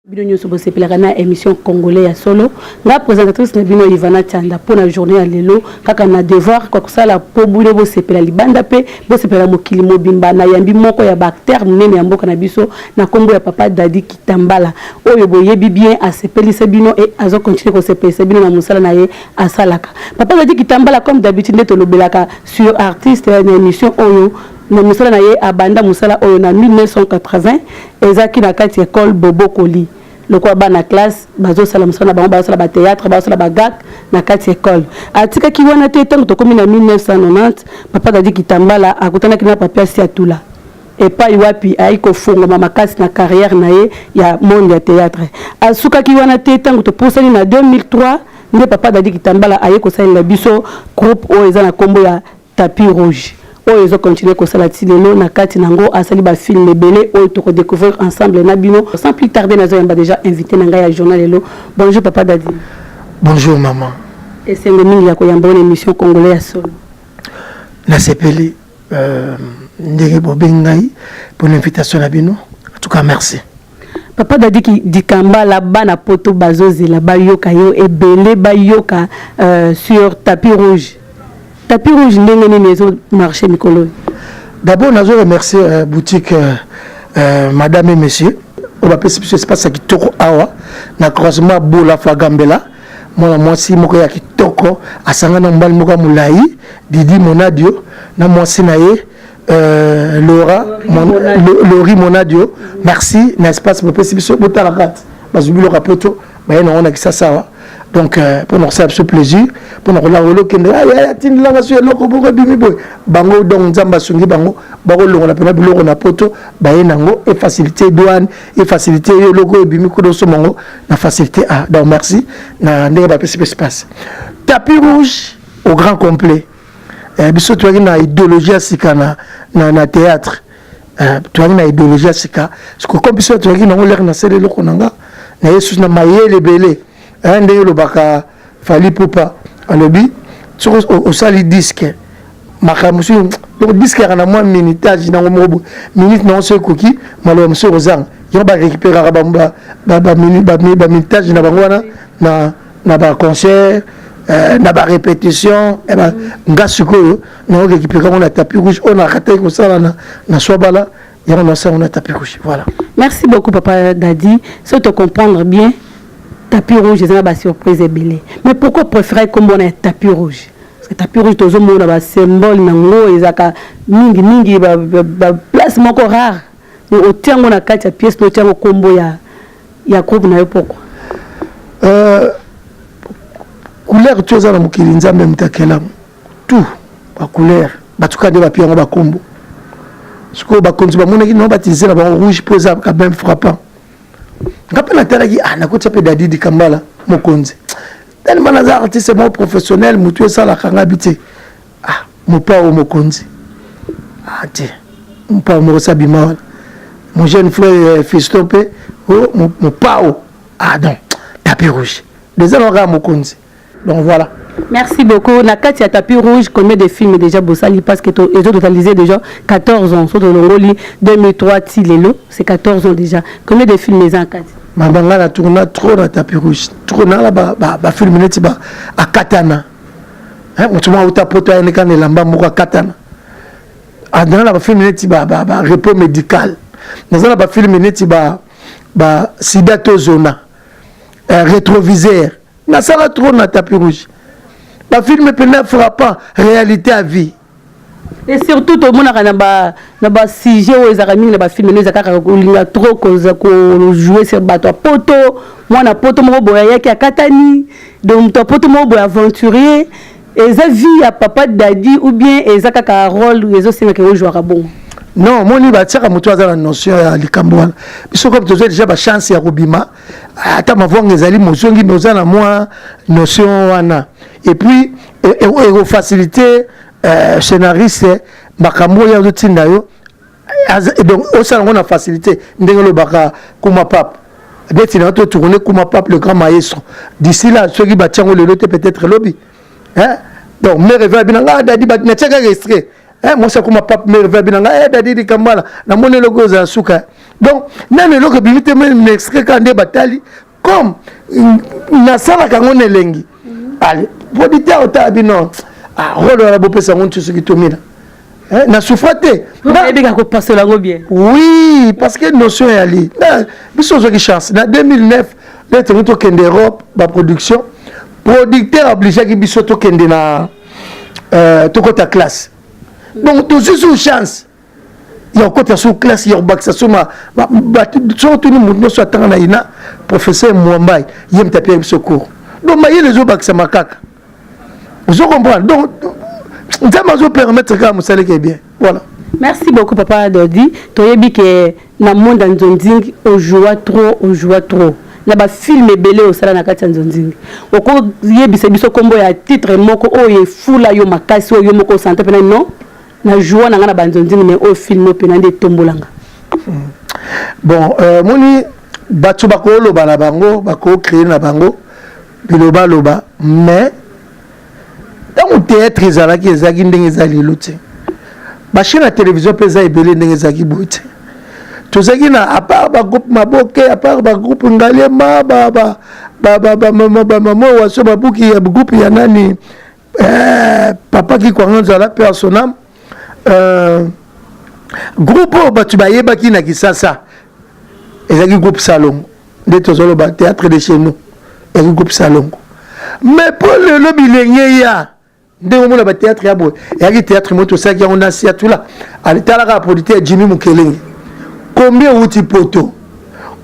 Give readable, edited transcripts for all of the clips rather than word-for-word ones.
Bino sobo sepelaka na émission congolais ya solo nga présentatrice na bino Ivana Tchanda pour la journée ya lelo kaka na devoir kwa kusala po bule bo sepela libanda pe bo sepela mokili mobimba na yambi moko ya bactère munene ya mboka na biso na kombo ya papa Dadi Kitambala oyo boyebi bien a sepelisa bino et azo continuer ko sepelisa bino na musala na ye asalaka papa Dadi Kitambala comme d'habitude ndeto lobelaka sur artiste na émission oyo na musala na ye abanda musala oyo na 1980 ezaki na kati école Bobo Koli le quoi na classe bazo sala musala bango bazo sala ba théâtre bazo sala ba gak na kati école atika ki wana te tango to komi na 1990 papa Dadi Kitambala akutana kina papa Siatula et pas wapi aiko funga mama kasi na carrière na ye ya monde ya théâtre asuka ki wana te tango to posani na 2003 ne papa Dadi Kitambala ayeko sala biso groupe o eza na kombo ya Tapis Rouge. Ils ont continué à faire la na kati nango asali ba film belé o to découvrir ensemble na bino sans plus tarder nazo yamba déjà invité na ngai ya journal lelo. Bonjour papa Dadi. Bonjour maman. Et c'est le mingi ya ko yamba une émission congolais ya solo. Na sepeli ndenge bobengai pour l'invitation na bino. En tout cas merci. Papa Dadi Kitambala bana poto bazozela bayoka yo e belé bayoka sur Tapis Rouge. Tapis Rouge ndenge ni maison marché mikolo. D'abord nous remercier boutique madame et monsieur. On va passer ce espace qui toko awa na croisement Bola Fagambela. Moi si moko ya kitoko asanga na mbali moko mulai Didi Monadio na moi si naye Lori Monadio. Merci na espace pour passer ce botalakat. Bazubilo kapoto ba na ona kisasawa. Donc pour nous faire ce plaisir pour nous relâcher kende ya tindi langa sur loko bongo bimi boy bango donc nzamba sungi bango bango longo na pena biloko na poto baye nango et faciliter douane et faciliter loko bimi ko do somongo na facilité ah donc merci na ndenge ba pesi espace Tapis Rouge au grand complet biso to na idéologie sikana na théâtre to na idéologie sika ce que comme biso to na l'air na sele loko nanga na yesu na mayele belé un des lobaka fali popa alobi au sali disque makamusu le disque na moi minutage na ngomo minute non se koki malo monsieur Rozang yo ba récupérer ba minutage na bangwana na ba concert na ba répétition et ba ngasuko na récupérer on a Tapis Rouge on a raté ko ça na swabala y a on a Tapis Rouge voilà. Merci beaucoup papa Dadi ça te comprendre bien. Tapis Rouge, c'est une surprise et belé. Mais pourquoi préférer comme on a Tapis Rouge? Parce que Tapis Rouge, tout le monde a un symbole, il y a mingi, place encore rare. Mais au temps on a quatre pièces, au temps on combo ya groupe na pourquoi? Couleur tu as mon kilinza même takela tout la couleur, batuka de papier on va combo. Ce que ba konzi ba mona ki no baptiser la rouge pour ça quand même frappant. Rappelle Taraki, ah, n'a pas Dadi Kitambala, Mokonzi. Tellement les artistes professionnels, mutué ça la habité. Ah, mon père au Mokonzi. Ah, tiens, mon père au Sabima. Mon jeune frère Fistopé, oh, mon père. Ah, non, Tapis Rouge. Les gens ont Mokonzi. Donc voilà. Merci beaucoup. Na kati ya Tapis Rouge, combien de films déjà bossali parce que ils ont totalisé déjà 14 ans. Sur le Longoli 2003 Tilelo, c'est 14 ans déjà. Combien de films les en kati? Mabanga la tourna trop na Tapis Rouge. Trop na ba film neti ba a Katana. Hein, mutuma uta poto ene kan lamba moko Katana. Adana la film neti ba repos médical. Nazala ba film neti ba sida tozona. Rétroviseur. Na sala trop na Tapis Rouge. Le film est frappant, réalité à vie. Et surtout, tout le monde a un sujet où ils ont mis le film, ils ont trop joué sur le bateau. Poto, moi, na poto, moi, boya qui a Katani, donc ton poto, moi, aventurier. Et ça vie à papa Dadi ou bien et ça a rôle ou les autres c'est que jouer à bon. Non, moi, je suis un peu de notion à l'Ikamboal. Parce que tu as déjà la chance à Robima. Attends, ma voix, les alliés, notion qui nous a moins notion. Et puis, et facilité, scénariste, Makambo, il y a d'autres signes. Et donc, au sein de la facilité, nous avons le baka Kuma Pap. Dès que nous avons tourné Kuma Pap, le grand maestro. D'ici là, ceux qui battent le loté peut-être lobby. Donc, mes rêves, Dadi, Dadi, moi ça comme papa merveille binanga dadi kamala na mone logo za suka donc nane logo bimite même extrait quand des batailles comme na sala kango nelengi allez auditeur otabino rôle la bo pesa ngontu ce qui tomina na souffrate na ko passer la bien oui parce que notion ya li biso zo ki chance na 2009 l'être to kende Europe ba production producteur obligé ki biso to kende na to kota classe donc tout sous chance il y a côté sous classe il y a baxa suma surtout nous nous soit tanga ina professeur Mwambai yem tapia biso cours donc ma les autres baxa makaka vous comprenez donc ça m'a permettre que vous savez bien voilà. Merci beaucoup papa Dodi toyebi que na monde nzonzing on joue trop na ba film belé au sala na kati nzonzing oko yebisa biso kombo ya titre moko oye fula yo makasi oyo moko santé pena non na joie na ngana ba nzonzing mais au film pena de tombolanga bon moni batu bako loba na bango bako créer na bango biloba loba mais dans le théâtre ezalaki ezaki ndenge ezali lute ba chaîne la télévision pesa ebele ndenge ezaki bote tozaki na à part ba groupe maboke à part ba groupe ngalema ba mama waso babuki ya groupe ya nani papa ki kwanza la personnam groupe batu bayebaki na kisasa ezaki groupe salon de tozolo ba théâtre de chez nous et groupe salon mais pour le lobby ya ndenge mona ba théâtre ya boy ya théâtre moto saki on a sia tout là ali talaka producteur Jimmy Mukelenge combien outi poto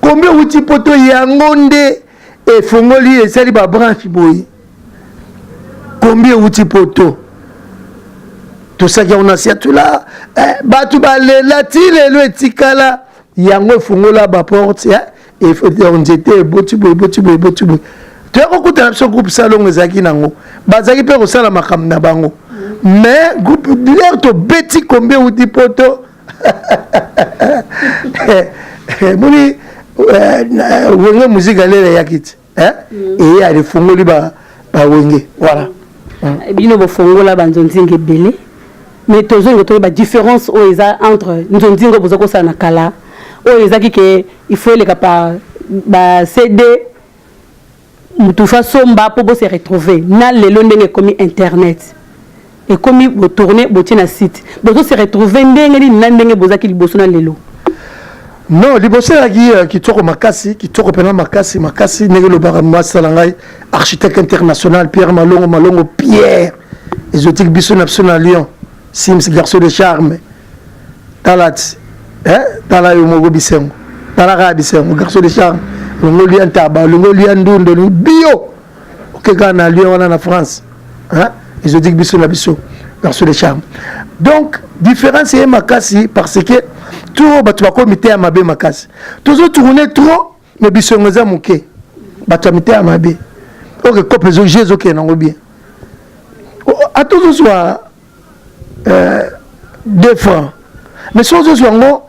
ya ngonde et fongoli et sali ba branche boy combien outi poto tout ça on a sia tout là batu ba lela ti lelo etikala yango fongola ba porte et on était boti boy tu as beaucoup de groupe salon ezaki nango bazaki pe ko sala makam na bango mais groupe l'air to beti combien outi poto moni wenge musique alele yakiti et ya le fongoli ba wenge voilà bino bo fongola ba nzonzinge belé mais tozongo to ba différence o eza entre nzonzingo bozoko sala na kala o ezaki ke il faut le capa ba CD Moutoufa somba pour se retrouver na lelo ndenge komi internet et komi bo tourner bo tina site bo se retrouver ndenge ni ndenge bozaki liboso na lelo non liboso qui toko makasi qui toko pena makasi ndenge lo barama salangai architecte international Pierre Malongo Pierre exotique biso na Lyon Sims garçon de charme talat tala yo mogo bisengo tala bisengo garçon de charme Longoli Antaba, Longoli Andundo, bio. Ok, quand on a Lyon, on a en France. Ils ont dit que biso la biso, garçon de charme. Donc, différence c'est makasi parce que tout tu vas comité à mabe makasi. Toujours tourner trop, mais biso ngoza muke. Batu amité à mabe. Ok, couple zo Jésus ok non bien. À toujours soit 2 francs. Mais si on soit ngo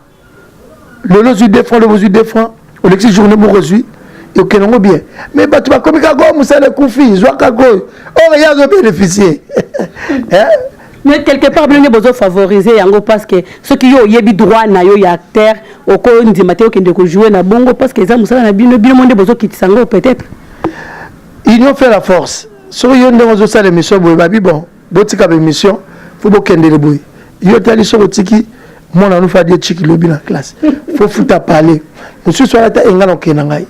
le lot 2 francs, le lot 2 francs. On exige journée pour reçu et aucun non bien mais bah tu vas comme kago musa le koufi joie kago oh il y a des bénéficiaires mais quelque part bien besoin favoriser yango parce que ceux qui yo yebi droit na yo ya acteur au ko ndimate o kende ko jouer na bongo parce que ça musala na bino monde besoin kitsango peut-être ils ont fait la force sur yo ndongo ça l'émission boy babi bon botika émission faut bo kende le boy yo tali sur tiki moi on nous fait des chiki lobby na classe faut fouta parler monsieur soit ta engala okena ngai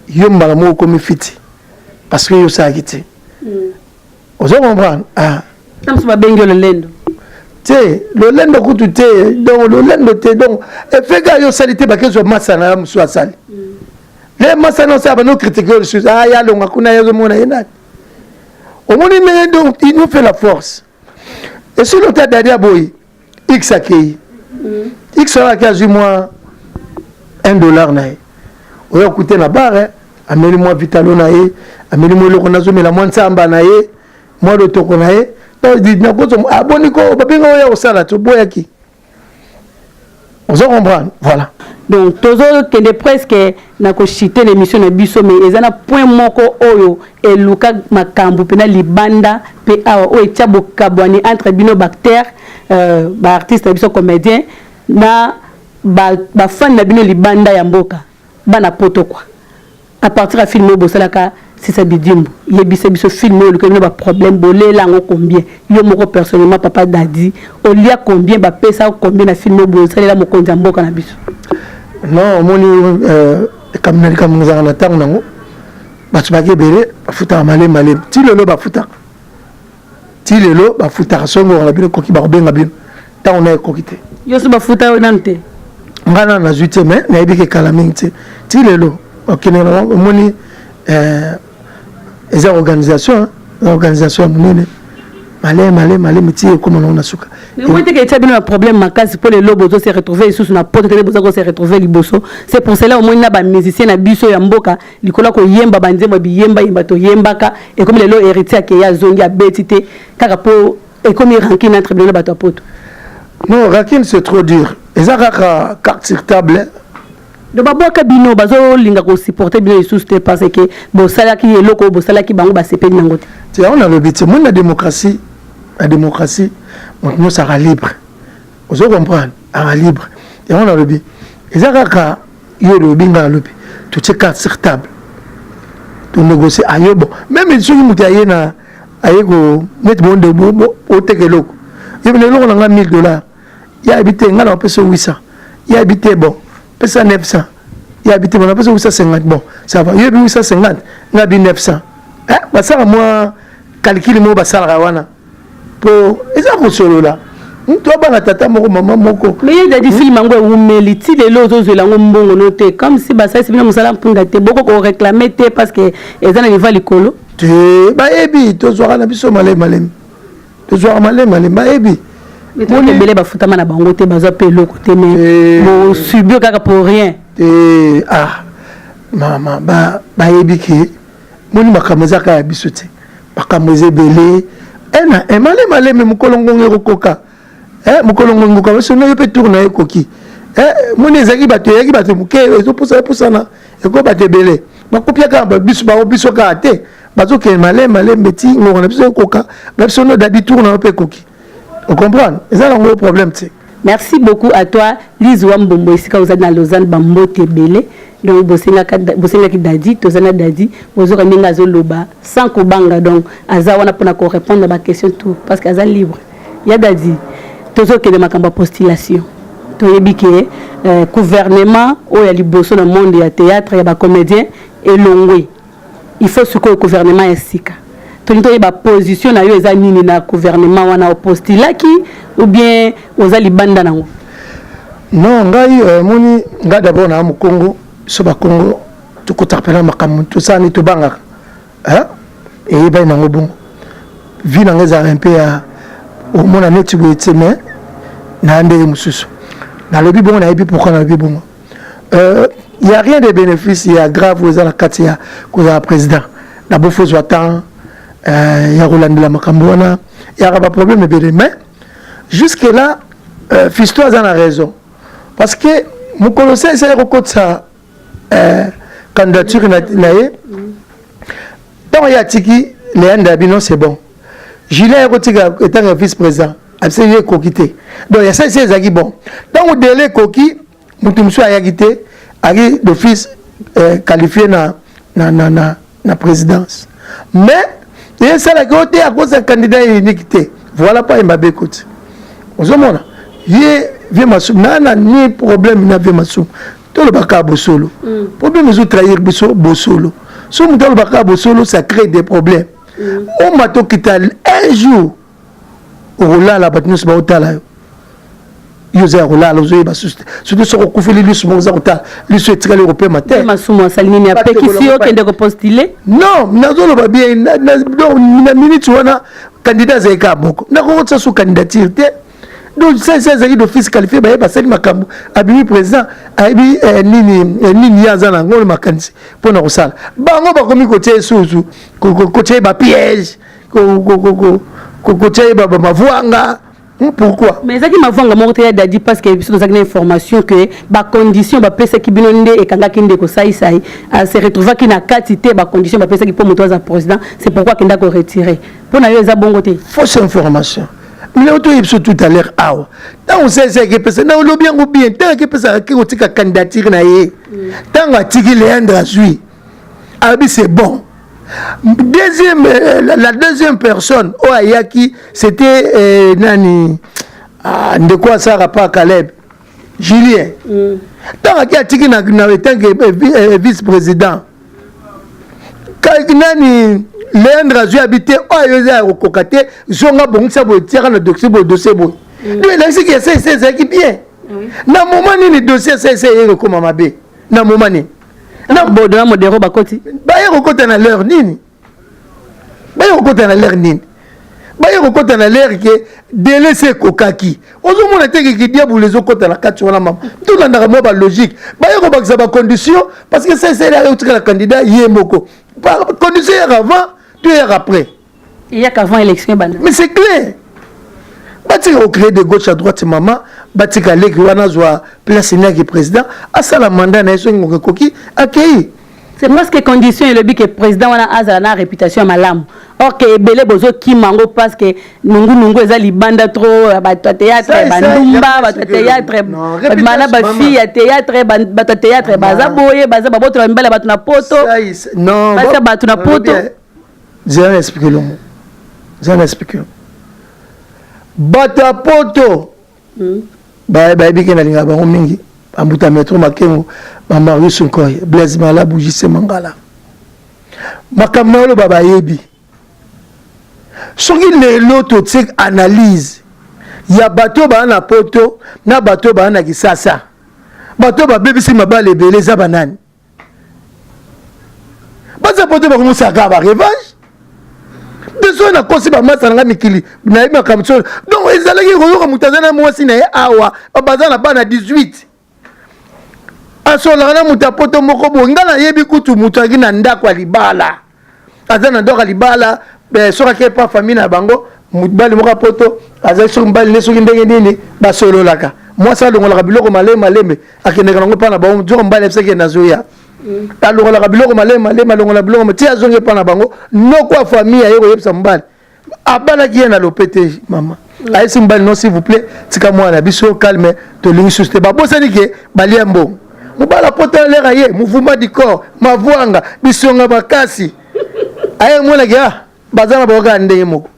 yo mbala mo comme fiti parce que yo ça quitté ozo comprendre tam so ba bengo le lendo te le lendo kutu te donc le lendo te donc et fait ga yo salité ba kezo masana musu asali les masana ça ba no critiquer le sujet ya longa kuna yo mona yena au moni mais donc il nous fait la force et sur le tas d'adia boy X akei X sera quasiment $1 nae oyo coûter na barre ameli moi vitalo nae ameli moi loko nazo mela moi nsamba nae moi le toko nae donc dit na ko aboni ko babinga oya osala to boyaki on se comprend voilà donc toujours que de presque na ko chiter l'émission na biso mais ezana point moko oyo eluka makambo pena libanda pe awa o etiabo kabwani entre bino bactère ba artiste biso comédien na ba fan na bino libanda ya mboka bana poto quoi à partir à film bosalaka c'est ça bidimbo yebise biso film le que ba problème bolé là combien yo moko personnellement papa dadi o lia combien ba pesa combien na film bosalela mo konza mboka na biso. Non moni comme na comme nous en attend nango batu bakebele bafuta malé ti lelo bafuta songo on a bien koki ba benga bien ta on a kokité yo so bafuta nante ngana na 8e mais na yebike kalamingi ti lelo okene moni les organisations munene malé métier comme on a souka mais moi que tu as bien un problème makasi pour les lobos se retrouver sous na porte que bozo se retrouver liboso c'est pour cela au moins na ba musicien na biso ya mboka likola ko yemba banzemba biyemba yemba to yembaka et comme les lo héritier ke ya zongi ya betité kaka po et comme ranking entre bien bato poto non ranking c'est trop dur et ça carte sur table de baboka bino bazo linga ko supporter bino sous parce que bo sala ki eloko bo sala ki bango ba sepeli nangote tu on a le but mon la démocratie nous sera libre vous comprenez à libre et on a le but et ça kaka yo le binga le but tout c'est carte sur table tu négocier ayobo même ceux qui mutaye na ayeko mettre bon de bon au tekeloko il le long na $1000 il a habité ngala pe so 800 il a habité bon pesa 900 il a habité bon pesa 850 bon ça va il a 850 ngabi 900 hein bah ça moi calcul mo ba sala wana pour eza ko solo là toi bana tata moko maman moko mais il y a des films ngo umeli ti les lozo zo la ngombongo noté comme si ba ça c'est bien musala mpunda te boko ko réclamer te parce que eza na niveau likolo te ba ebi to zo na biso malé to zo malé ba ebi mais to belé ba futama na bango te bazo pe loko te mais bon subir kaka pour rien mama ba ebi ki moni makamza ka ya biso te bakamze belé ena malé mais mukolongo ngero koka mukolongo ngoka so no yope tourner koki moni ezaki bato muke ezo poussa na eko bato belé bakopia ka biso ka te bazo ke malé mbeti ngona biso koka biso no dadi tourner yope koki on comprend et ça un gros problème tu. Merci beaucoup à toi Lise Wambombo ici quand vous êtes dans Lausanne Bambote belé donc bosenga ki dadi tozana dadi bozoka ninga zoloba sans kobanga donc azawana pona ko répondre à ma question tout parce que aza libre ya dadi tozoke de makamba postulation toyebi ke gouvernement o ya liboso na monde ya théâtre ya ba comédien et longwe il faut ce que le gouvernement esika tolito ba position na yo eza nini na gouvernement wana postulaki ou bien oza libanda nango non ngai moni nga d'abord na mu Congo so ba Congo to ko tapela makamu to sani to banga et ba nango bon vi na ngeza un peu à au mona netu botseme na ndenge mususu na lobi bon na ebi pourquoi na lobi bon il y a rien de bénéfice il y a grave aux la katia ko za président d'abord faut attendre il y a Rolandela Makambona, il y a pas de problème, mais jusque là, Fisto a raison. Parce que mon conseil, c'est de sa candidature. Donc, il y a Tiki, Léon Dabino, c'est bon. Gilet étant un vice-président, absolument coquité. Donc, il y a ça, c'est bon. Dans le délai coquille, Moutoumsou a quitté, a d'office qualifié na présidence. Mais, et ça la côté à cause d'un candidat unique. Voilà pas Mbappé écoute. Vous voyez, il nana ni problème na vie masou. Tout le baka bosolo. Problème ils trahir bosolo. Si on le baka bosolo ça crée des problèmes. On m'a tout quitté un jour. Au là la batnus ba otala. Yoza rola lozo ba surtout sur kufeli lui somo za otala. Lui c'est très européen matin. Masumo salini a pe kisi yo kende ko postuler. Non, nazolo ba bien na minute wana candidat zeka boko. Na ko tsa sous candidature te. Donc ça c'est d'office qualifié ba sali makambo abi président abi nini yaza na ngolo makanisi pour na kosala. Bango ba komi côté suzu ko ba piège ko côté ba mavwanga Pourquoi? Mais ça qui m'a vendu mon côté d'adi parce que sur des informations que ba condition ba pesa qui binonde et kanga kinde ko sai se retrouver qui na quantité ba condition ba pesa qui pour moto za président c'est pourquoi qu'il a ko retirer pour na yo za bon côté fausse information mais auto yipso tout à l'heure awa tant on sait que pesa na lo bien ou bien tant que pesa ki ko tika candidature na ye tant atiki Léandre Azui abi c'est bon. La deuxième personne au Ayaki c'était nani de quoi ça rapport Caleb Julien tant qu'il a tiki na tant que vice-président nani Léandre Azui habité au Yosa au Kokate zonga bon ça bo tira le dossier bo lui là c'est que c'est qui bien na moment ni le dossier c'est comme mabe na moment ni na bodona modero bakoti ba yekota na leur nini ba yekota na leur nini ba yekota na leur que délaisser kokaki ozo mona teke ki diable les okota la kati wana mam tout la ndaka mo ba logique ba yekobakisa ba condition parce que c'est là où le candidat yemoko par condition avant tu es après il y a qu'avant élection bana mais c'est clair bati au créer de gauche à droite maman bati kaleki wana zwa place qui président à ça la mandat na eso ngokoki accueilli c'est parce que condition et le but que président wana azala na réputation malam or que belé bozo ki mango parce que nungu eza libanda trop ba théâtre bandumba ba théâtre mana ba fille ya théâtre ba théâtre baza boye baza ba boto mbala ba tuna poto non baza ba tuna poto j'ai expliqué le mot j'ai expliqué bata poto ba biki na linga bango mingi ambuta metro makengo ba Marius Nkoy Blaise Malabou Jise Mangala makamna lo baba yebi soki lelo to tsek analyse ya bato ba na poto na bato ba na kisasa bato ba bebisi mabale belé za banani baza poto ba ko saka ba revanche besoin na kosi ba masa nga mikili na yima kamtso donc ezalaki ko mutazana mwasi na awa bazana bana 18 asola na mutapoto moko bonga na yebi kutu mutaki na ndako alibala azana ndoko alibala soka ke pa famille na bango mutbali moko poto azali so mbali neso ndenge nini basololaka mwasa longola biloko malembe akendeka nango pa na bango nzoko mbali seke na zoya alongola biloko malembe alongola biloko mati azonge pa na bango noko famille ayeko yebisa mbali abala ki na lopete mama ayesi mbali non s'il vous plaît tika mwana biso calme to lingi susté babosani ke baliambo mobala pota lera ye mouvement du corps mavwanga bisonga makasi aye mwana kia bazana baoka ndenge moko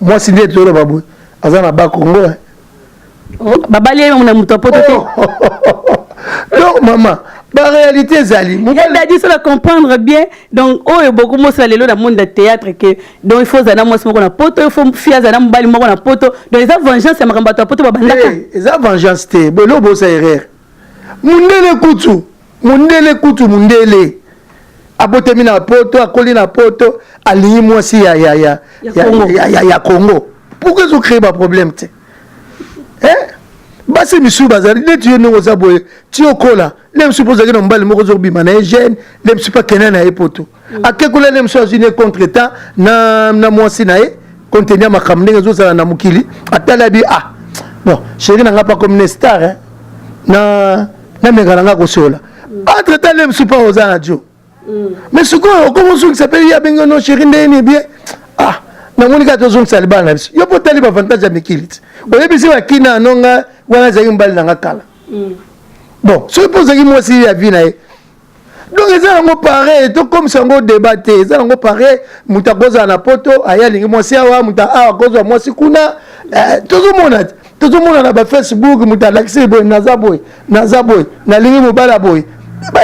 mwasi nde tolo babu azana ba Congo babali ye mona muto poto te donc maman la réalité zali il a dit ça comprendre bien donc oh beaucoup mo ça lelo dans monde de théâtre que donc il faut zana mwasi moko na poto il faut fia zana mbali moko na poto donc les vengeance c'est makamba to poto babandaka les vengeance te belo bo sa erreur mundele kutu mundele abotemi na poto akoli na poto alingi mwasi ya Congo pourquoi ils ont créé un problème te basi misu bazali neti yo ndenge oza boye ti okola le misu mpo ozalaki na mobali moko ozobima na ye jeune le misu mpo akende na ye poto akekola le misu azwi ne contre temps na mwasi na ye kontenia makambo ndenge ezosala na mokili atala bi bon chéri na nga pa comme ne star nameka na nga kosola entre temps le misu mpo oza na jo mais sikoyo okoma osungisa mpe ye abenge no chéri ndeni bien namoni kaka tozongisa libala na biso yo mpo otali bavantage ya mikili ti oyebisi bakina anonga wana ezalaki mobali na nga kala bon soki mpo ozalaki mwasi ya vi na ye donc eza nango pareil tokomisa yango débat te eza nango pareil moto akozala na poto aye alingi mwasi awa moto awa akozwa mwasi kuna tozomona te tozomona na bafacebook moto alakisi boye naza boye nalingi mobala boye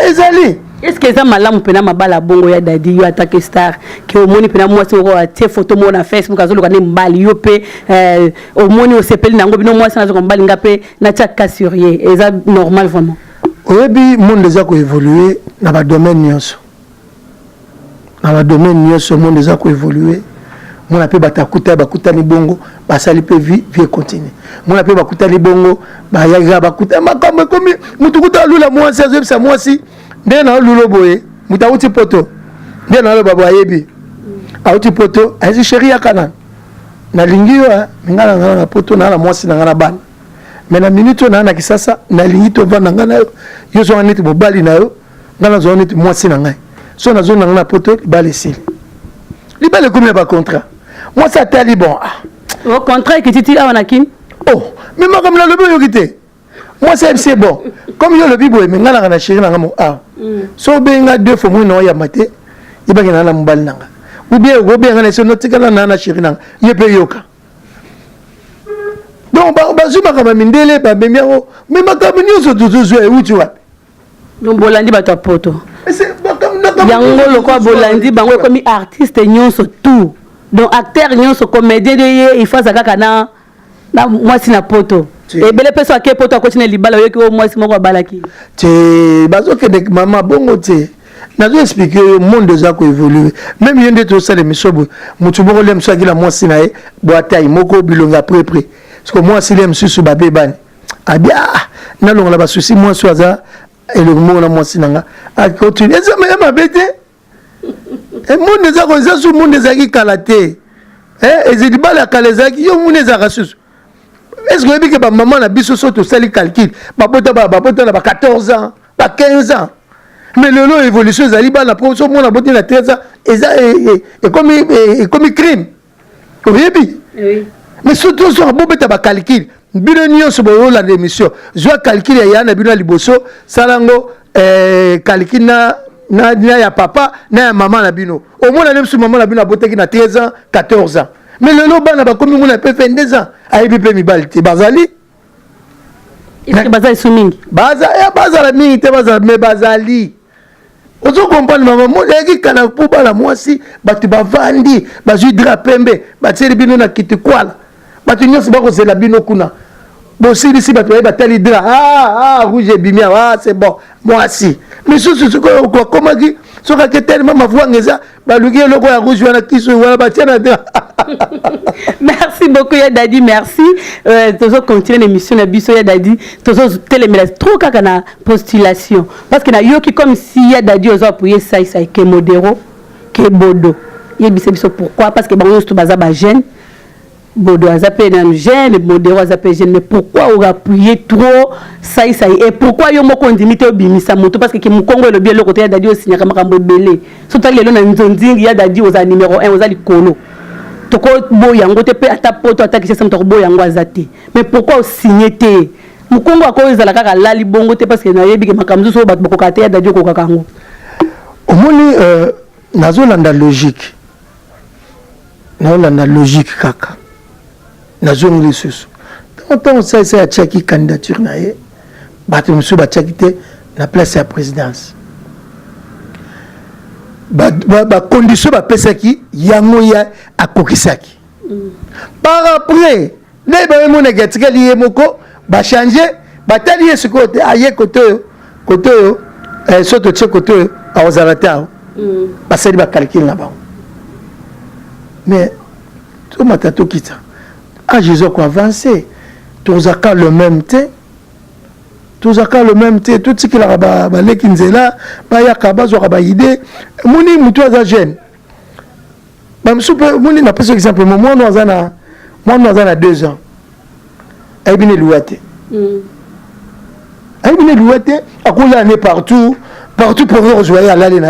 ezali est-ce que ça malamu pena mabala bongo ya dadi yo attaque star que au moni pena mwasi ko tie photo mo na Facebook azoluka ne mbali yo pe au moni o sepeli nango bino mwasi na zo mbali ngape na tia kasurier et ça normal vraiment oyebi monde déjà ko évoluer na ba domaine nyonso monde déjà ko évoluer mon appel batakuta bakutani bongo basali pe vie continue mon appel bakutani bongo ba yaga bakuta makambo komi mutukuta lula mwasi azebisa mwasi nde na lulo boye mutauti poto nde na lo babo ayebi auti poto azi chéri ya kana na lingi yo ngana na poto na mwasi na ngana bana mais na minute na kisasa na lingi to vanda ngana yo so neti bobali na yo ngana zo neti mwasi na ngai so na zo na ngana poto libale sili libale combien ba contrat moi ça tali bon au contrat que titi a kin oh mais moi comme la lobo yo kité moi c'est bon comme yo le bibo mais ngana na chéri na ngamo so benga deux fois moi no ya maté ibaki na mbali nanga ou bien ngana so notikala na chéri nanga yepe yoka donc bazuma kama mindele ba bemia mais makambo nyonso tuzuzu e uti wapi donc bolandi bato poto yango lokwa bolandi bango comme artiste nyonso tout donc acteur nyonso comédien de il faut ça kaka na mwasi na poto et belle personne qui poto continue libala yo ki mwasi moko balaki te bazoke de mama bongo te nazo expliquer le monde déjà ko évoluer même yende to ça les misobo mutu boko lem so akila mwasi na e boatai moko bilonga près parce que moi si lem susu ba bebani abia na longa ba souci moi so aza et le monde na mwasi nanga a continue ça mais ma bête et monde déjà ko ça sous monde déjà ki kalaté et ezidi bala kalezaki yo monde za rasusu est-ce que bien que ba maman na biso so to sali calcul ba bota na ba 14 ans ba 15 ans mais le lot évolution ezali bana pour so mona boti na 13 ans et comme crime oui mais surtout sur bobeta ba calcul bino nyonso bo la démission zo calcul ya na bino liboso salango calcul na ya papa na ya maman na bino au moins même sur maman na bino boteki na 13 ans 14 ans mais le lot bana ba comme mona peut faire 2 ans ayibi pe mibalite bazali bazali sumingi bazala mingi te bazala mais bazali ozo comprendre maman mo leki kana pour bala mwasi batu bavandi bazui drapembe batseli bino na kiti kwala batu nyonso bakozela bino kuna bosili si batu batali dra rouge bimia c'est bon mwasi mais susu ko komaki soka ke tellement mavwangeza baluki eloko ya rouge wana kiso wala batiana dra. Merci beaucoup Yadadi, merci. Toujours continuer l'émission na biso Yadadi, toujours téléméla trop kaka na postulation parce que na yoki comme si Yadadi ozo appuyer ça ke modéro ke bodo. Yebise biso pourquoi parce que bango to baza ba jeune bodo azapé na jeune modéro azapé jeune mais pourquoi on appuyer trop ça et pourquoi yo moko ndimité obimisa moto parce que mukongo le bien le côté Yadadi aussi nyaka makambo belé. Surtout lelo na nzonzingi Yadadi oza numéro 1 oza likolo. Toko boyango te pe ata poto ata kisa mtoko boyango azate mais pourquoi signer te mukongo akoza la kaka lali bongo te parce que na yebi ke makamzu so bat boko kate ya dadio ko kakango omoni nazo landa logique kaka nazo ngili susu tant ça a tchaki candidature na ye batu musu ba tchaki te na place ya présidence ba condition ba pesaki yango ya akokisaki par après les ba mona gatikali ye moko ba changer ba tali ye côté aye côté soto tche côté a ozalata ba seli ba calcul na ba mais tout matato kita a Jésus ko avancer tous aka le même temps tout ce qu'il a ba lekinzela ba yakaba zo ba idée moni mutu aza jeune ba msupe moni na pesa exemple moi nous azana 2 ans aibine louate akola né partout pour rejoindre la lena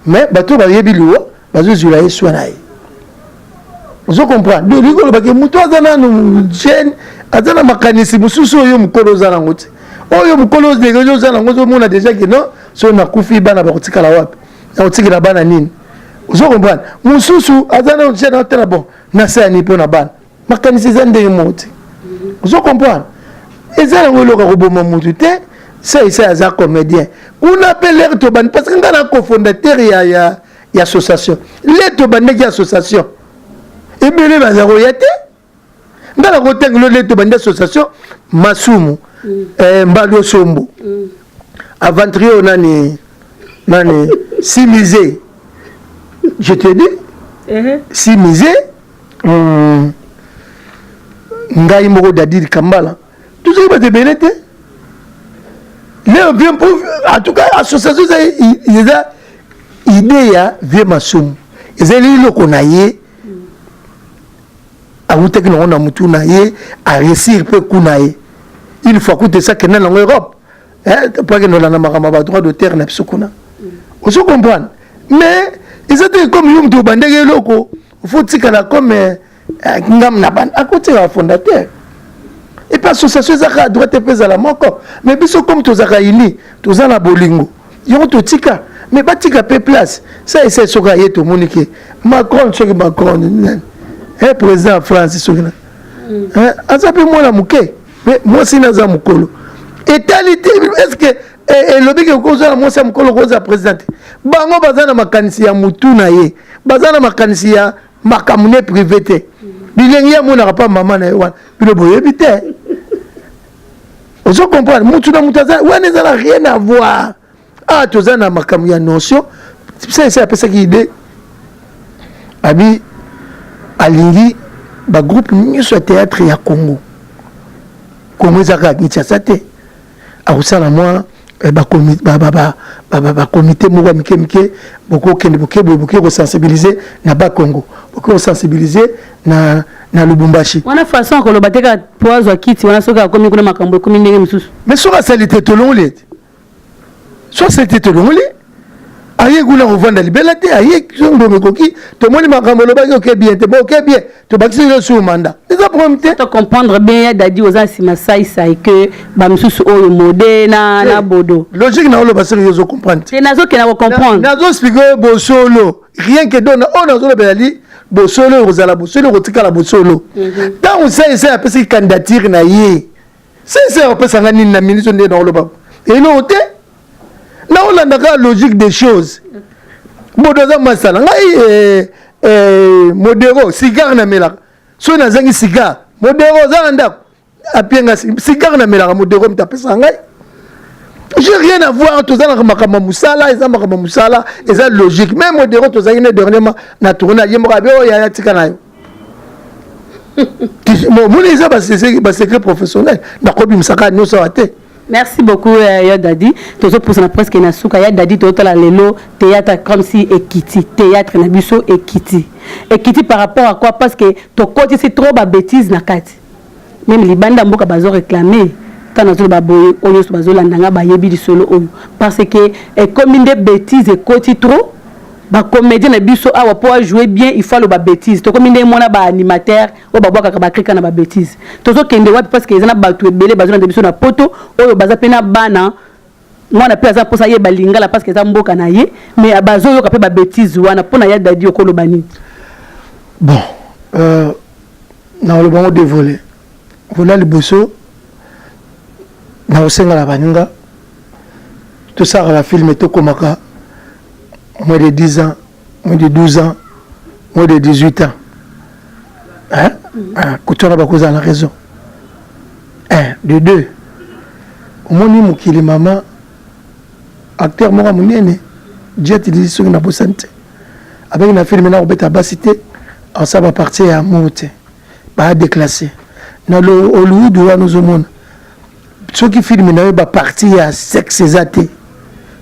mais bato ba yebi louo bazo zulaye sonaye vous comprenez de rigolo ba ke mutu azana no jeune azana makanisi mususu yo mukolo zana ngote oyo mukolo negozo zana ngozo mona déjà que non so na kufi bana ba kotikala wapi na kotikala bana nini vous comprenez mususu azana jeune atela bon na sa ni pona bana makanisi zande yimote vous comprenez ezala ngolo ka koboma mutu te c'est ça comédien on appelle l'air toban parce que ngana cofondateur ya association l'air toban qui association et bien bazaro yate ngana ko tenglo l'air toban association masumu mbalo sombo aventurier nani si misé je te dis si misé ngai moko dadiri kambala tout ça va te belete les bien pour en tout cas association il a idée ya vie masumu ezeli loko na ye autre que on a mutuna ye à réussir peu kunaye il faut que ça que dans l'Europe hein pas que nous la makama droit de terre na bisokuna on se comprend mais ils étaient comme yum to bandege loko faut tikala comme ngam na ban à côté la fondateur et pas association zaka droit te pesa la moko mais biso comme to zaka ini to za na bolingo yo to tika mais batika pe place ça essaie soka yeto monike Macron ce que Macron hein président France ce que hein azape moi la muke mais moi si naza mukolo etalité est-ce que et lobi ke ko za moi ça mukolo ko za président bango bazana makanisi ya mutu na ye bazana makanisi ya makamune privé te bilengi ya mona pas maman na wana bino boyebi te on se comprend mutu na mutaza wana ça n'a rien à voir ah tozana makamu ya notion c'est appelé ça qui idée abi alingi ba groupe nyuso théâtre ya Congo Congo zaka Kinshasa te akusala moi ba comité moko mike boko kende boke ko sensibiliser na ba Congo boko sensibiliser na Lubumbashi wana façon ko lobateka poazo kiti wana soka komi kuna makambo komi ndenge misusu mais soka salité tolongole soit c'était tolongole aye gula revendre libela te aye ngombe koki to moni makambo lobaki OK bien te bon OK bien to bakisi le sous mandat ça problème te to comprendre bien dadi oza sima sai sai que ba misusu oyo modé na bodo logique na oloba seri yo comprendre te nazo ke na comprendre nazo expliquer bo solo rien que donne on nazo lobela li bo solo rozala bo solo rotika la bo solo tant on sait a pesi candidature na ye c'est on peut sanga nini na ministre de na oloba et non te na olanda ka logique des choses bodoza masala ngai modéro cigare na melaka so na zangi cigare modéro zanda apienga cigare na melaka modéro mtapesa ngai j'ai rien à voir tozana makama musala eza makama musala eza logique même modéro tozangi ne dernièrement na tourner yemo ka be o ya tika nayo mon eza ba secret professionnel na kobi musaka no so ate. Merci beaucoup Yadadi. Toujours pour ça presque na souka Yadadi total lelo théâtre comme si Ekiti théâtre na biso Ekiti. Ekiti par rapport à quoi parce que to côté c'est trop ba bêtise na kati. Même les bandes mboka bazo réclamer tant na ba boye oyo so bazo landanga ba yebi di solo oyo parce que comme une des bêtises et côté trop ba comédien na biso awa pour jouer bien il faut le ba bêtise to comme inde mona ba animateur o ba boka ba krika na ba bêtise to zo kende wapi parce que ezana ba to ebele bazona de biso na poto oyo baza pena bana mwana pe aza posa ye balingala parce que za mboka na ye mais bazo yo ka pe ba bêtise wana pona ya dadi okolo bani bon na le bon dévoilé voilà le bosso na osenga la baninga tout ça la film to komaka moins de 10 ans, moins de 12 ans, moins de 18 ans. Hein? Quand on a beaucoup la raison. De deux. Au moins, il maman, acteur, moi, mon aîné, Dieu te dit sur une absente. Avec une film, on va basité, on va partir à monter, pas déclasser. Dans le Hollywood, nous avons ceux qui filment, on va partir à sexe athée,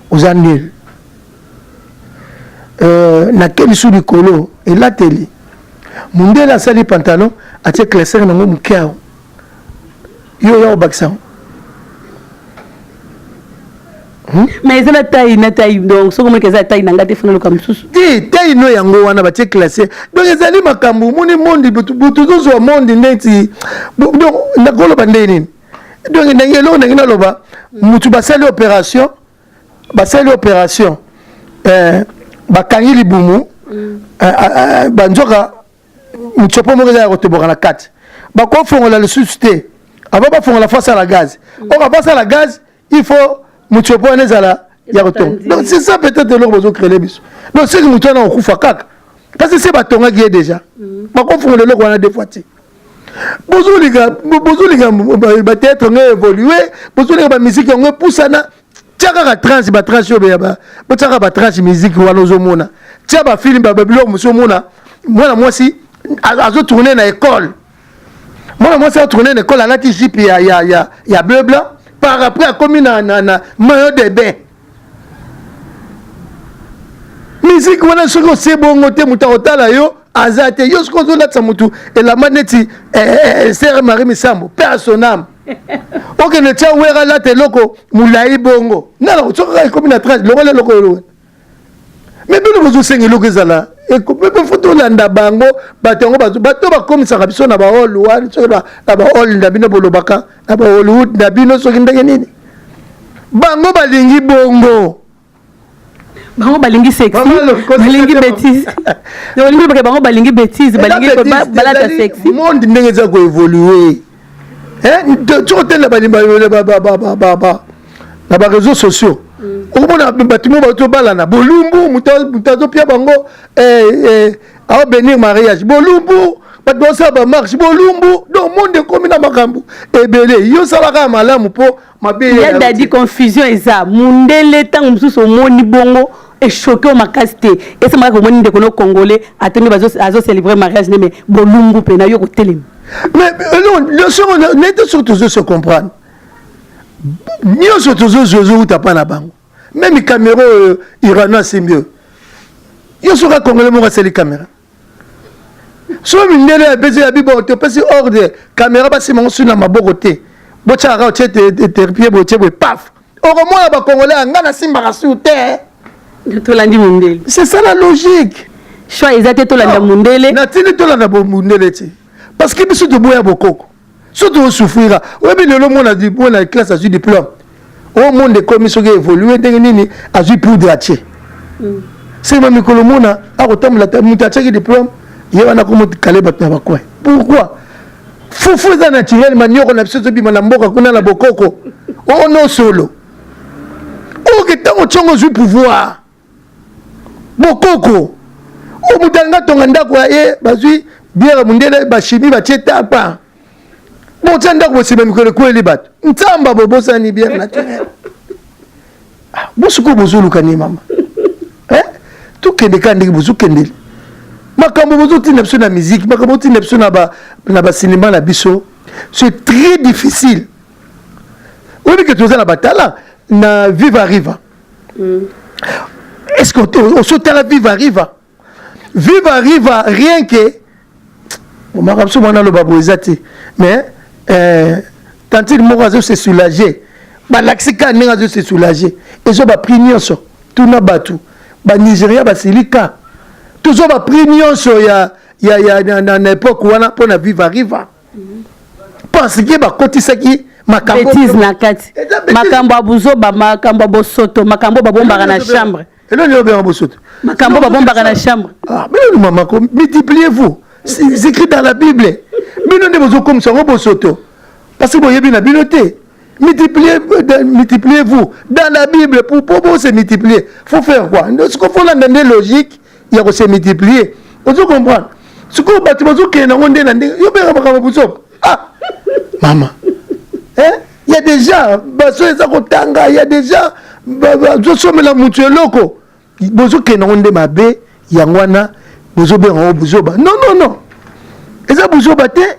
aux annuls. Na quel sous du colo et la télé mondé la salle pantalon a tia classer na ngom kiao yo baksa mais ça na taille donc so comme que ça taille nanga te fana comme sous ti taille no yango wana ba tia classer donc ezali makambu moni monde butu zo monde ndeti donc na kolo bandeni donc ndengelo ndengina loba mutu ba salle opération bakangi libumu banzoka mutsopo moko ya kotoboka na kati bakofongola lisusu te aba bafongola face à la gaz or face à la gaz il faut mutsopo ezala ya kotonga donc c'est ça peut-être le besoin créer biso donc c'est que mutu na okufa kaka parce que c'est batonga qui est déjà bakofongola le wana deux fois te bozulika peut-être on évoluer bozulika ba musique on poussana tiaka trans ba trans yo ba tiaka ba trans musique wana ozomona tia ba film ba bilo musomona mwana mwasi azo tourner na école mwana mwasi a tourner na école alati jipe ya bleu blanc par après a commis na maillot de bain musique wana soki osebongo te moto akotala yo aza te yo soki ozolatisa motu elamba neti sere marie misambo père à son âme okende tia wera alata eloko molai bongo nala soki kaka ekomi na tranche longola eloko oyo mais bino bozosenga eloko ezala mpe fo tolanda bango bato yango bato bakomisaka biso na bahol wana soki na bahol na bino bolobaka na bahollywood na bino soki ndenge nini bango balingi bongo bango balingi sexy balingi bêtise balingi parce bango balingi bêtise balingi balata sexy monde ndenge eza koévoluer tokotenda na baréseaux sociaux okomona bato mo bazobalana bolumbu moto azopia bango aobenir mariage bolumbu bato basala bamarche bolumbu donc monde ekomi na makambo ebele yo osalaka ya malamu mpo mabe ya dadi confusion eza mundele ntango mosusu omoni bongo echoke o makasi te esemaka komoni ndeko no congolais atongi azocélébrer mariage ne mais bolumbu mpe na yo kotelema mais non nete soki tozo comprendre nyonso tozozuta mpa na bango même caméra irano asimbi oyo yo soki akongole moko asali caméra so mindele abezi ya bibo topesi ordre caméra basimango sui na maboko te botyakaka otie terpie botie boye paf okomona bakongole anga nasimbaka su te tolandi mundele c'est ça la logique choix eza te tolanda mundele natindi tolanda mundele te parce que biso toboya bokoko so tosouffrira oyebi lelo mona classe azwi diplôme o monde ekomi soki évolue ndenge nini azwi poudre atie sema mikolo mona akotambola moto atiaki diplôme ye wana komokale bato na bakoin pourquoi fufu eza naturel manioko na biso tobima na mboka kuna na bokoko ono solo oke ntango ntongo ozwi pouvoir bokoko o moto alinga tonga ndako ya ye bazwi biere mundele bashimi batie tapa botia ndako bosima mikolo ekweli bato ntsamba bobosani biere naturel bosuku bozolukani mama tokende ka ndenge bozokendeli makambo bozotinda biso na musique makambo botinda biso na basinema na biso c'est très difficile oyebi ke toza na batala na vive arriva est-ce que osotala vive arriva rien que omaka biso mwana aloba bo eza te mais tantine moko azose soulager balakisi ka ndenge azose soulager ezo bapri nyonso tuna bato banigéria basilika tozo bapri nyonso na époque wana mpo na vive arriva parce que bakotisaki bêtise na kati makambo ya buzoba makambo ya bosoto makambo babombaka na chambre eloni obengaka bosoto makambo babombaka na chambre bino mamako multipliez-vous c'est écrit dans la Bible bino nde bozokomisa yango bosoto parce que boyebi na bino te multipliez-vous dans la Bible pour se multiplier faut faire quoi ce qu'il faut landa nde logique ya ko se multiplier ozo comprendre ce que bato bazokende nango nde na ndenge yo benga makambo bosoto mama il y a déjà baso eza kotanga il y a déjà bazosomela mutu eloko bozokende nango nde mabe yango wana bozobenga yango buzoba non eza buzoba te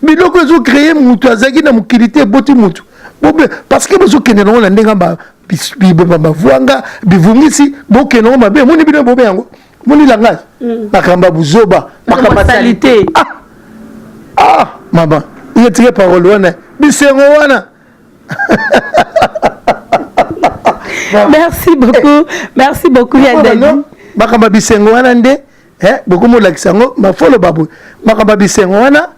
biloko ezocreye mutu azalaki na mokili te eboti mutu parce que bozokende nango na ndenge bavwanga bivungisi bokende nango mabe moni bino bobe yango moni langage makambo ya buzoba makambo ya salité mama iretire parole wana bisengo wana merci beaucoup ya dadi makambo ya bisengo wana nde bokomolakisa yango mafolo baboye makambo ya bisengo wana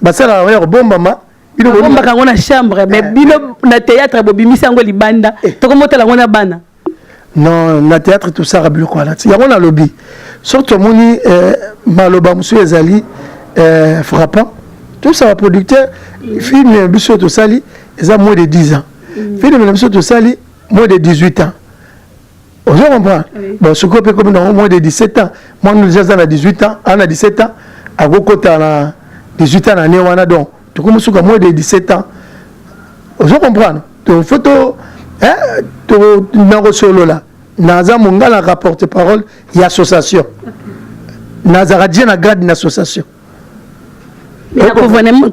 basalaka ya kobombama bombaka yango na chambre mais bino na théâtre bobimisi yango libanda tokomotala yango na bana non na théâtre tosaka biloko wana ti yango nalobi soki tomoni maloba mosusu ezali frappant tosala producteur film na biso tosali eza moins de 10 ans film na biso tosali moins de 18 ans ozo comprendre bon sikoyo mpe komi nango moins de 17 ans mwana déjà aza na 18 ans ana 17 ans akokota na 18 ans na ane wana donc tokomi suka moins de 17 ans ozo comprendre fo nakosolola naza mongala naka porte parole ya association nazaka die na grade na association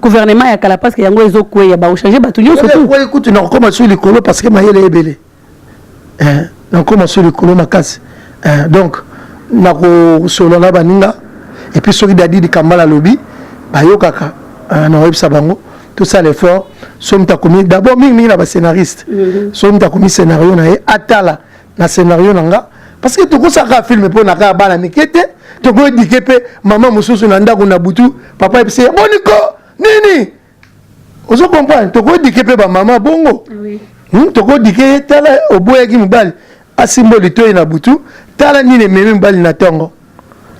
gouvernement ya kala parce que yango ezokweya baochange bato nyonso ekuti nakokoma sur likolo parce que mayele ebele nakokoma sur likolo makasi donc na ko solo na baninga et puis soki dadi di kambala lobi bayo kaka na web sabango tout ça l'effort somme ta commis d'abord mingi na ba scénariste somme ta commis scénario na atala na scénario nanga parce que tout ça ka film pour na ka bana mikete to go dikepe maman mususu na ndako na butu papa epse boniko nini ozo comprendre to go dikepe ba maman bongo oui to go dike tala oboya ki mobali asimboli to na butu tala nini meme mobali na tongo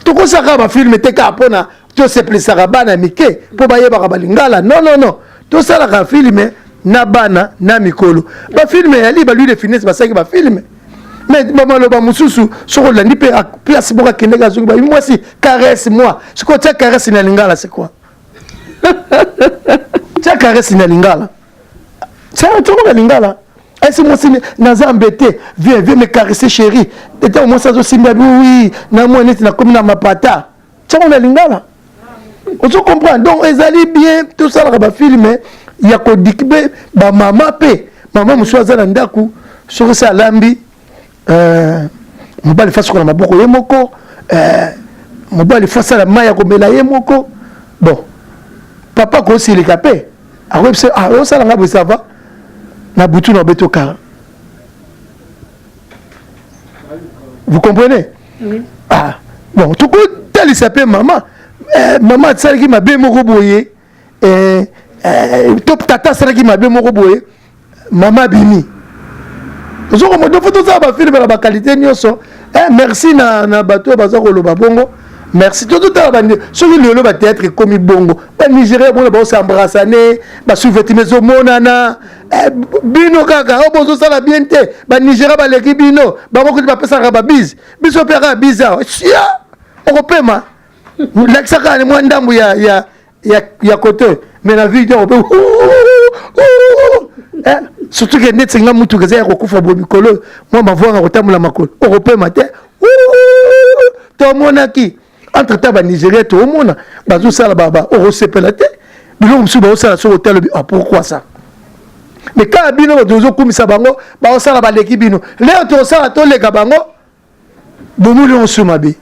to ko saka ba film te ka pona to se plesaka bana mike po ba yeba ka balingala non to sala ka film na bana na mikolo ba film ya li ba lui de finesse ba saki ba film mais maman lo ba mususu soko landi pe place boka kendeka zuki ba moi si caresse moi ce que tu caresse na lingala c'est quoi tu caresse na lingala ça tu ko lingala est-ce moi si naza embêté viens me caresser chérie était au moins ça aussi oui na moi net na comme na mapata tu on a lingala on se comprend donc ils allaient bien tout ça là film il y a ko dikbe ba maman pe maman musuaza na ndaku sur ça lambi mobali faso na maboko ye moko mobali fasa la maya ko mela ye moko bon papa ko si le capé a web c'est ah ça nga ça va na butu na beto car vous comprenez oui. Ah bon tout coup tel il s'appelle maman maman ça qui m'a bien moko boyer top tata ça qui m'a bien moko boyer maman bini zo ko mo do photo ça ba film la qualité nyonso merci na bato baza ko loba bongo merci tout à l'heure sur le ba théâtre comme bongo ba Nigeria bon ba s'embrassaner ba sous-vêtements zo monana bino kaka o bozo sala bien te ba Nigeria ba leki bino ba ko ba pesa ba biz biso pera biza sia o pema l'accent ka mo ndambu ya côté mais la vie on peut surtout que net singa mutu kaza ya kokufa bo mikolo moi ma voix rotamula makolo européen matin to monaki entre taba Nigeria to mona bazo sala baba o sepela te bilo msu ba sala so hotel pourquoi ça mais quand bino dozo kumisa bango ba sala ba leki bino leo to sala to leka bango bomuli on sumabe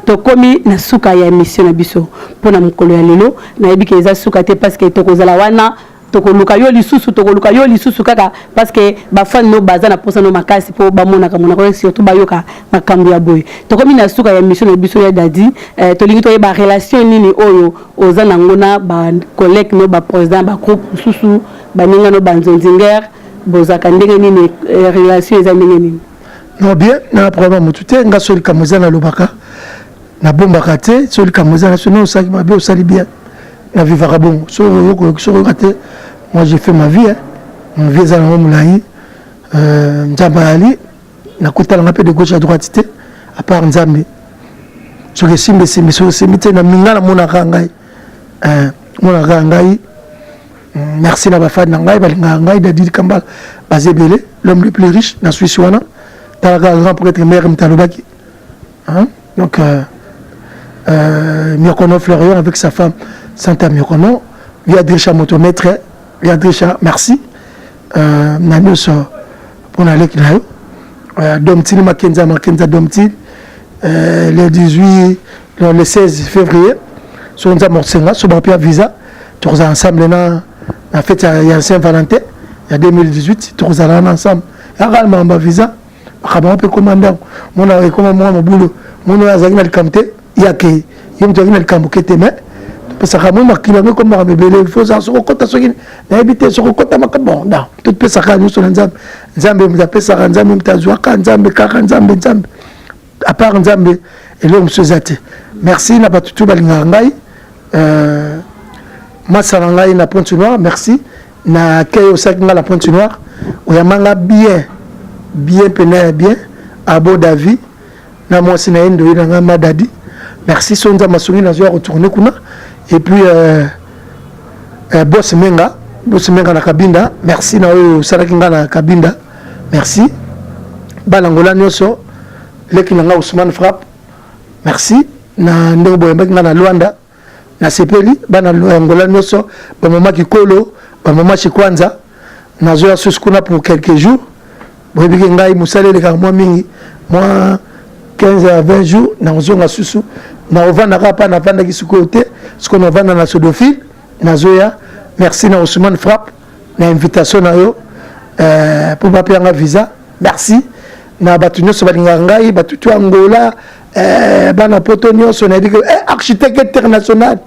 to komi na suka ya émission na biso pona mukolo ya lelo na yebike eza suka te parce que to kozala wana tokoluka yo lisusu kaka parce que ba fan no baza na posa no makasi po ba mona kamona ko surtout ba yoka makambo ya boy to komi na suka ya mission na biso ya dadi to lingi to ba relation nini oyo oza na ngona ba collègue no ba président ba groupe susu ba ninga no banzonzinger boza kandenge nini relation eza ndenge nini non bien na problème mutute nga soli kamoza na lobaka na bomba kate soli kamoza na sono saki mabe osali bien na vivra bon so raté moi j'ai fait ma vie mon vie za na moulayi Nzambali na kotala ngape de gauche à droite te à part Nzambe so que simbe so simite na mingala mona kangai merci na ba fan na ngai balinga ngai Dadi Kambala bazebele l'homme le plus riche na Suisse wana talaga grand prêtre maire Mtalobaki donc Myokono Florian avec sa femme Santa Myokono Viadrisha motomètre Viadrisha merci Nanios pour aller kinayo Domtil Makenza Domtil le 18 le 16 février sur Nza Morsenga sur Bapia Visa tous ensemble na fête ya Saint-Valentin il y a 2018 tous allons ensemble également ba visa akaba pe commandant mona comme moi mon boulot mona azaki na likamte yake yimto na likambo keteme parce que moi makila me comme ma bébé il faut ça so kota so na habiter so kota makabon da tout pesa ka nous sur Nzambe mtapesa ka Nzambe mtazwa ka Nzambe kaka Nzambe à part Nzambe et l'homme se zate merci na batutu balinga ngai masala ngai na Pointe Noire merci na kayo sakinga la Pointe Noire oyamanga bien pené bien abo David na moi sina ndo ina madadi merci sonza masongi na zo retourner kuna et puis boss menga na kabinda merci na oyo salakinga na kabinda merci balangola nyoso leki nga Ousmane Frappe merci na ndeko boyamba nga na Luanda na sepeli bana ngola nyoso ba mama Kikolo ba mama Chikwanza na zo ya suskuna pour quelques jours boyebi ngai musalele ka moi mingi moi 15 à 20 jours na ozonga susu na ovanda pa na vanda ki côté ce qu'on ovanda na sodophile na zoya merci na Ousmane Frappe na invitation na yo pour pas payer un visa merci na batu nyonso balinga ngai batu tu Angola bana poto nyonso na dit que architecte international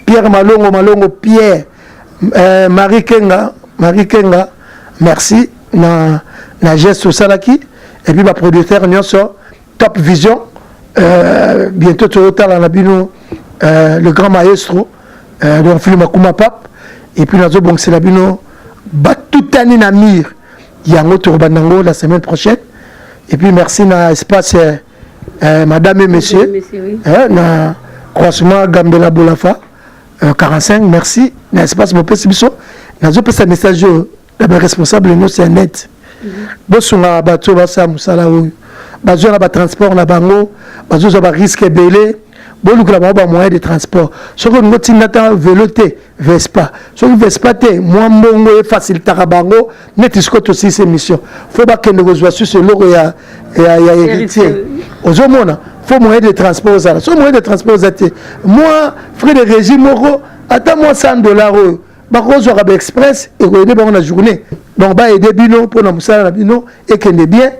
Pierre Malongo Pierre Marie Kenga merci na geste salaki et puis ma producteur nyonso Top Vision bientôt tu retard na bino le grand maestro de film Akuma Pap et puis nazo bon c'est la bino batutani na mir yango to banango la semaine prochaine et puis merci na espace madame et monsieur na croisement Gambela Bolafa 45 merci na espace mo pesibiso nazo pesa message la responsable no c'est net bosunga bato basa musala oyo bazwa na transport na bango bazwa ba risque belé bolukula ba moyen de transport soko ngoti nata véloté Vespa soko Vespa te moi mbongo e faciliter bango neti sko to si mission faut ba kende kozwa sur ce logo ya héritier ozomona faut moyen de transport ça so moyen de transport ça te moi frais de régime moko ata moi $100 ba kozwa ba express et ko aider bango na journée donc ba aider bino pour na musala na bino et kende bien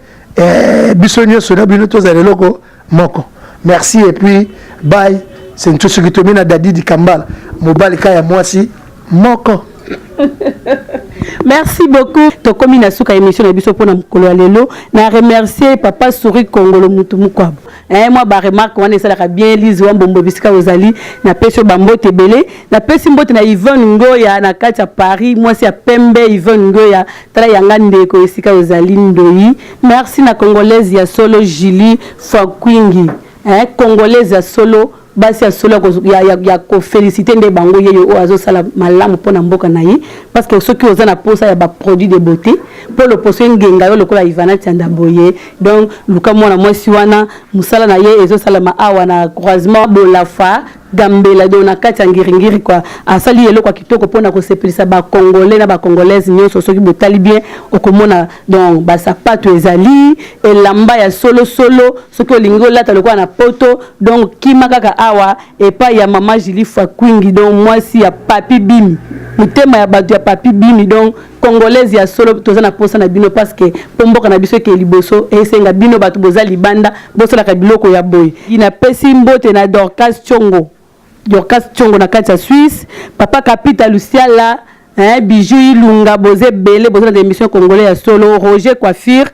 bisonyo sona bino to za loko moko merci et puis bye c'est tout ce qui te mène à Dadi di Kambala mobile kaya mwasi moko. Merci beaucoup. To komi na suka émission na biso pona mukolo ya lelo na remercier papa Souri Kongolo mutu mukwabo. Moi ba remarque wana esala bien Lise wa mbombo bisika ozali na peso bambote belé na pesi mbote na Yvonne Ngoya na kati ya Paris moi c'est ya Pembe Yvonne Ngoya tala yanga ndeko esika ozali ndoi. Merci na congolaise ya solo Julie Fakwingi. Congolaise ya solo basi ya solo ya ko féliciter nde bango yeyo o azo sala malamu pona mboka na yi parce que ceux qui osent na posa ya ba produits de beauté pour le poser ngenga yo lokola Ivana Tianda Boye donc luka mwana mwasi wana musala na ye ezo sala ma awa na croisement Bolafa Gambela do na kati ngiringiri kwa asali yelo kwa kitoko pona ko sepelisa ba congolais na ba congolaises nyonso soki botali bien okomona donc ba sapato ezali elamba ya solo soki olingo lata lokwa na poto donc kimaka ka awa et pas ya mama Julie Fakwingi donc moi si ya papi bimi mutema ya batu ya papi bimi donc congolaise ya solo toza na posa na bino parce que pomboka na biso ke liboso esenga bino batu boza libanda bosola ka biloko ya boy ina pesi mbote na Dorcas Chongo na kati ya Suisse papa Kapita Luciala Bijou Ilunga boze belé boza na émission congolais ya solo Roger Coiffure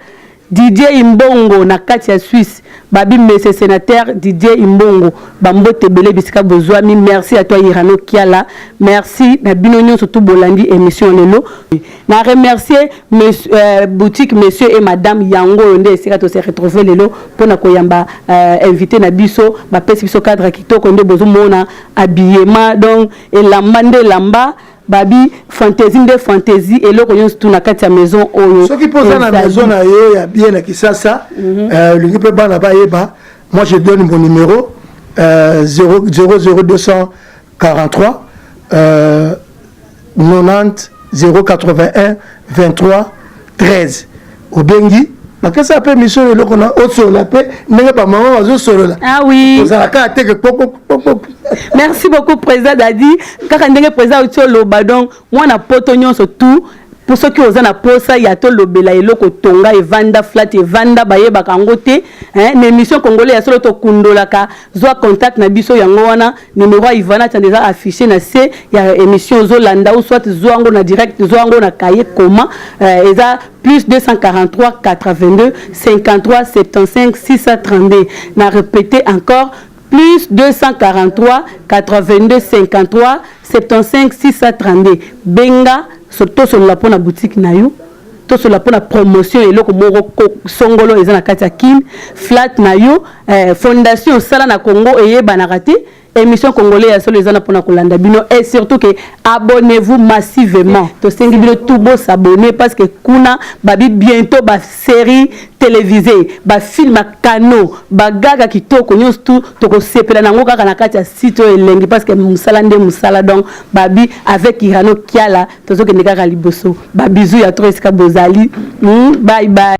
Didier Imbongo na kati ya Suisse babi monsieur sénateur Didier Imbongo bambote belé bisika bozwami merci à toi Irano Kiala merci na bino nyonso to bolandi émission lelo na remercier monsieur boutique monsieur et madame Yango nde esika to se retrouver lelo pona koyamba invité na biso ba pesi biso cadre kitoko nde bozomona habillement donc elamba babi fantaisie et loko nyonso tuna kati ya maison oyo ceux qui posent dans la maison na yo ya bien na kisasa le peut bana ba yeba moi je donne mon numéro 00243 90 081 23 13 obengi makasa pe mission le kona oso la pe ndenge ba maman ozo solo la ah oui ozala ka te que merci beaucoup président Dadi kaka ndenge président otolo badon moi na poto nyonso tout pour ceux qui osent na posa ya to lobela eloko tonga evanda flat evanda bayeba kangote l'émission congolais ya solo to kundolaka zo contact na biso yango wana numéro Ivana t'a déjà affiché na C ya émission zo landa ou soit zo ango na direct zo ango na cahier comment eza plus 243 82 53 75 632 na répéter encore plus 243 82 53 75 632 benga surtout sur la pona boutique na yo to sur la pona promotion et loko moko songolo eza na kati ya kin flat na yo fondation sala na Congo eyeba na raté émission congolais ya solo ezana pona kolanda bino et surtout que abonnez-vous massivement to sengi bino tout beau s'abonner parce que kuna babi bientôt ba série télévisée ba film kano ba gaga kitoko nyonso tout to ko sepela nango kaka na kati ya site elengi parce que musala nde musala donc babi avec Irano Kiala to zo ke ndeka liboso ba bisou ya trop esika bozali bye bye.